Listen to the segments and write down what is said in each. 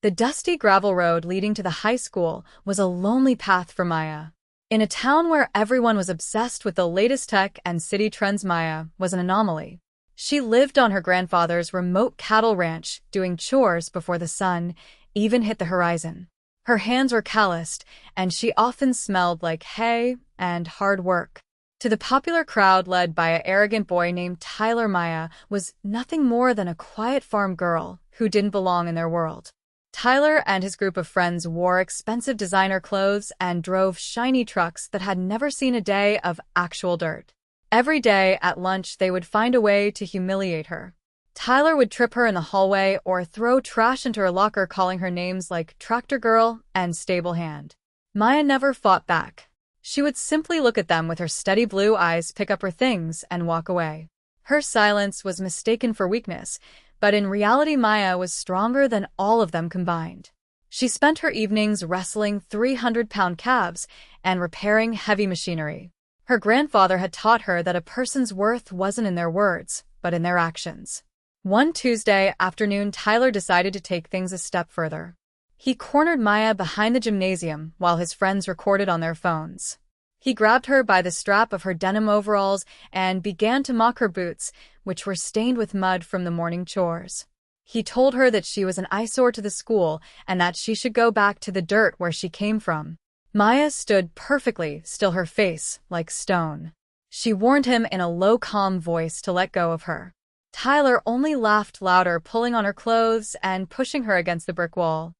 The dusty gravel road leading to the high school was a lonely path for Maya. In a town where everyone was obsessed with the latest tech and city trends, Maya was an anomaly. She lived on her grandfather's remote cattle ranch, doing chores before the sun even hit the horizon. Her hands were calloused, and she often smelled like hay and hard work. To the popular crowd led by an arrogant boy named Tyler, Maya was nothing more than a quiet farm girl who didn't belong in their world. Tyler and his group of friends wore expensive designer clothes and drove shiny trucks that had never seen a day of actual dirt. Every day at lunch, they would find a way to humiliate her. Tyler would trip her in the hallway or throw trash into her locker, calling her names like Tractor Girl and Stable Hand. Maya never fought back. She would simply look at them with her steady blue eyes, pick up her things, and walk away. Her silence was mistaken for weakness, but in reality Maya was stronger than all of them combined. She spent her evenings wrestling 300-pound calves and repairing heavy machinery. Her grandfather had taught her that a person's worth wasn't in their words, but in their actions. One Tuesday afternoon, Tyler decided to take things a step further. He cornered Maya behind the gymnasium while his friends recorded on their phones. He grabbed her by the strap of her denim overalls and began to mock her boots, which were stained with mud from the morning chores. He told her that she was an eyesore to the school and that she should go back to the dirt where she came from. Maya stood perfectly still, her face like stone. She warned him in a low, calm voice to let go of her. Tyler only laughed louder, pulling on her clothes and pushing her against the brick wall.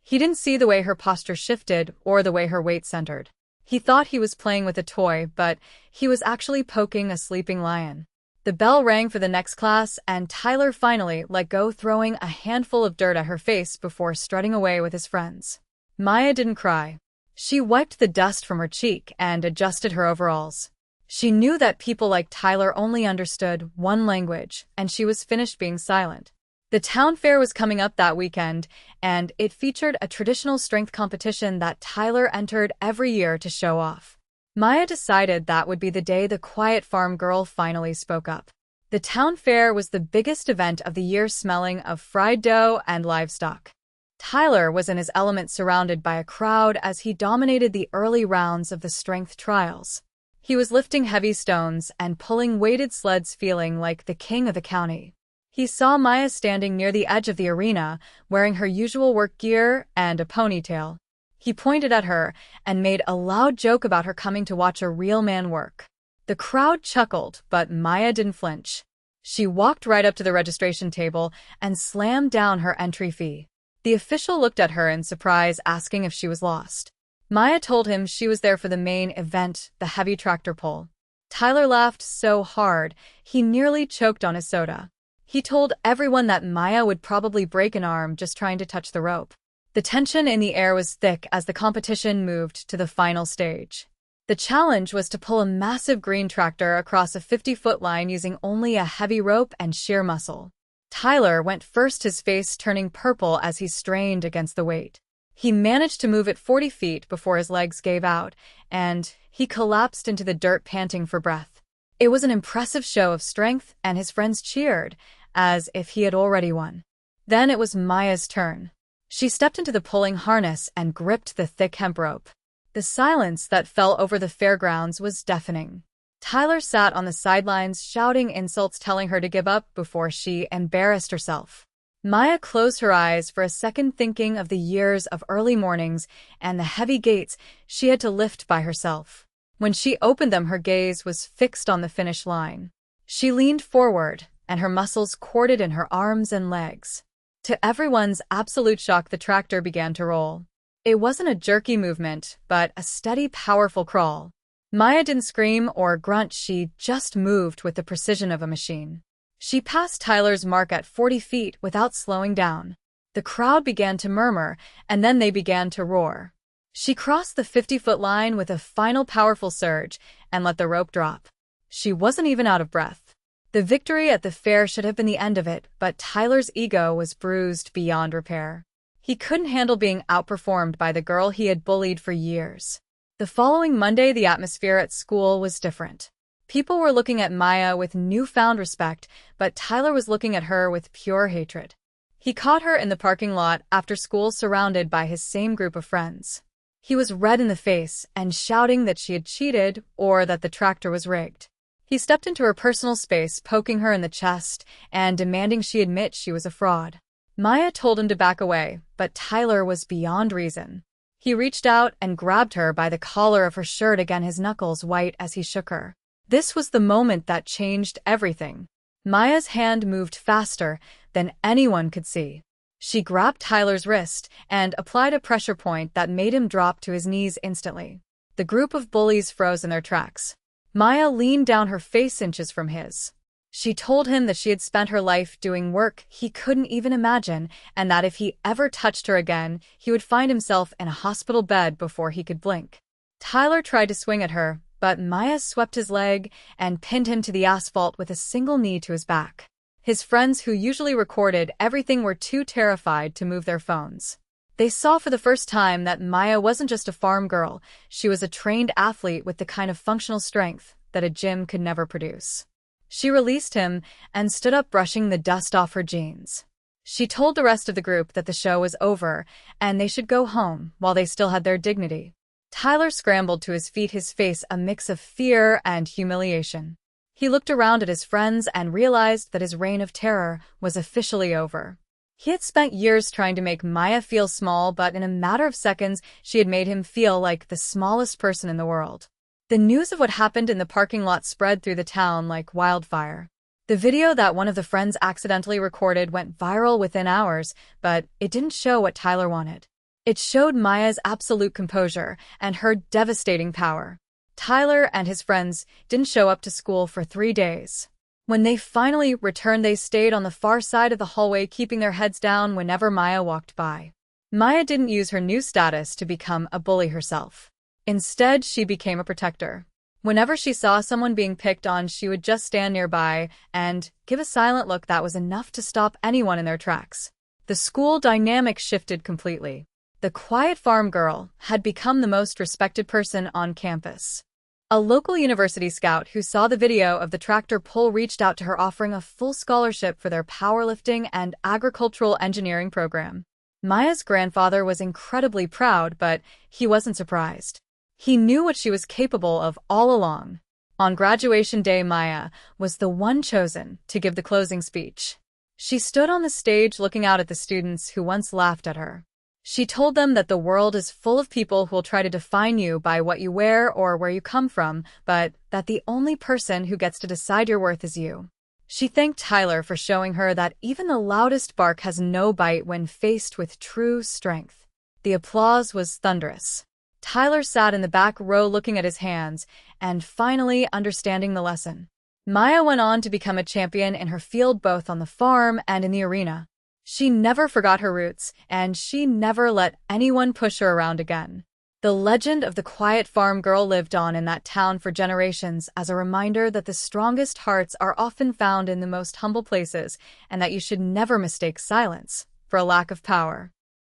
He didn't see the way her posture shifted or the way her weight centered. He thought he was playing with a toy, but he was actually poking a sleeping lion. The bell rang for the next class, and Tyler finally let go, throwing a handful of dirt at her face before strutting away with his friends. Maya didn't cry. She wiped the dust from her cheek and adjusted her overalls. She knew that people like Tyler only understood one language, and she was finished being silent. The town fair was coming up that weekend, and it featured a traditional strength competition that Tyler entered every year to show off. Maya decided that would be the day the quiet farm girl finally spoke up. The town fair was the biggest event of the year, smelling of fried dough and livestock. Tyler was in his element, surrounded by a crowd as he dominated the early rounds of the strength trials. He was lifting heavy stones and pulling weighted sleds, feeling like the king of the county. He saw Maya standing near the edge of the arena, wearing her usual work gear and a ponytail. He pointed at her and made a loud joke about her coming to watch a real man work. The crowd chuckled, but Maya didn't flinch. She walked right up to the registration table and slammed down her entry fee. The official looked at her in surprise, asking if she was lost. Maya told him she was there for the main event, the heavy tractor pull. Tyler laughed so hard, he nearly choked on his soda. He told everyone that Maya would probably break an arm just trying to touch the rope. The tension in the air was thick as the competition moved to the final stage. The challenge was to pull a massive green tractor across a 50-foot line using only a heavy rope and sheer muscle. Tyler went first, his face turning purple as he strained against the weight. He managed to move it 40 feet before his legs gave out, and he collapsed into the dirt, panting for breath. It was an impressive show of strength, and his friends cheered, as if he had already won. Then it was Maya's turn. She stepped into the pulling harness and gripped the thick hemp rope. The silence that fell over the fairgrounds was deafening. Tyler sat on the sidelines, shouting insults, telling her to give up before she embarrassed herself. Maya closed her eyes for a second, thinking of the years of early mornings and the heavy gates she had to lift by herself. When she opened them, her gaze was fixed on the finish line. She leaned forward, and her muscles corded in her arms and legs. To everyone's absolute shock, the tractor began to roll. It wasn't a jerky movement, but a steady, powerful crawl. Maya didn't scream or grunt, she just moved with the precision of a machine. She passed Tyler's mark at 40 feet without slowing down. The crowd began to murmur, and then they began to roar. She crossed the 50-foot line with a final powerful surge and let the rope drop. She wasn't even out of breath. The victory at the fair should have been the end of it, but Tyler's ego was bruised beyond repair. He couldn't handle being outperformed by the girl he had bullied for years. The following Monday, the atmosphere at school was different. People were looking at Maya with newfound respect, but Tyler was looking at her with pure hatred. He caught her in the parking lot after school surrounded by his same group of friends. He was red in the face and shouting that she had cheated or that the tractor was rigged. He stepped into her personal space, poking her in the chest and demanding she admit she was a fraud. Maya told him to back away, but Tyler was beyond reason. He reached out and grabbed her by the collar of her shirt, again his knuckles white as he shook her. This was the moment that changed everything. Maya's hand moved faster than anyone could see. She grabbed Tyler's wrist and applied a pressure point that made him drop to his knees instantly. The group of bullies froze in their tracks. Maya leaned down, her face inches from his. She told him that she had spent her life doing work he couldn't even imagine, and that if he ever touched her again, he would find himself in a hospital bed before he could blink. Tyler tried to swing at her, but Maya swept his leg and pinned him to the asphalt with a single knee to his back. His friends, who usually recorded everything, were too terrified to move their phones. They saw for the first time that Maya wasn't just a farm girl, she was a trained athlete with the kind of functional strength that a gym could never produce. She released him and stood up, brushing the dust off her jeans. She told the rest of the group that the show was over and they should go home while they still had their dignity. Tyler scrambled to his feet, his face a mix of fear and humiliation. He looked around at his friends and realized that his reign of terror was officially over. He had spent years trying to make Maya feel small, but in a matter of seconds, she had made him feel like the smallest person in the world. The news of what happened in the parking lot spread through the town like wildfire. The video that one of the friends accidentally recorded went viral within hours, but it didn't show what Tyler wanted. It showed Maya's absolute composure and her devastating power. Tyler and his friends didn't show up to school for 3 days. When they finally returned, they stayed on the far side of the hallway, keeping their heads down whenever Maya walked by. Maya didn't use her new status to become a bully herself. Instead, she became a protector. Whenever she saw someone being picked on, she would just stand nearby and give a silent look that was enough to stop anyone in their tracks. The school dynamic shifted completely. The quiet farm girl had become the most respected person on campus. A local university scout who saw the video of the tractor pull reached out to her, offering a full scholarship for their powerlifting and agricultural engineering program. Maya's grandfather was incredibly proud, but he wasn't surprised. He knew what she was capable of all along. On graduation day, Maya was the one chosen to give the closing speech. She stood on the stage looking out at the students who once laughed at her. She told them that the world is full of people who will try to define you by what you wear or where you come from, but that the only person who gets to decide your worth is you. She thanked Tyler for showing her that even the loudest bark has no bite when faced with true strength. The applause was thunderous. Tyler sat in the back row looking at his hands and finally understanding the lesson. Maya went on to become a champion in her field, both on the farm and in the arena. She never forgot her roots, and she never let anyone push her around again. The legend of the quiet farm girl lived on in that town for generations as a reminder that the strongest hearts are often found in the most humble places, and that you should never mistake silence for a lack of power.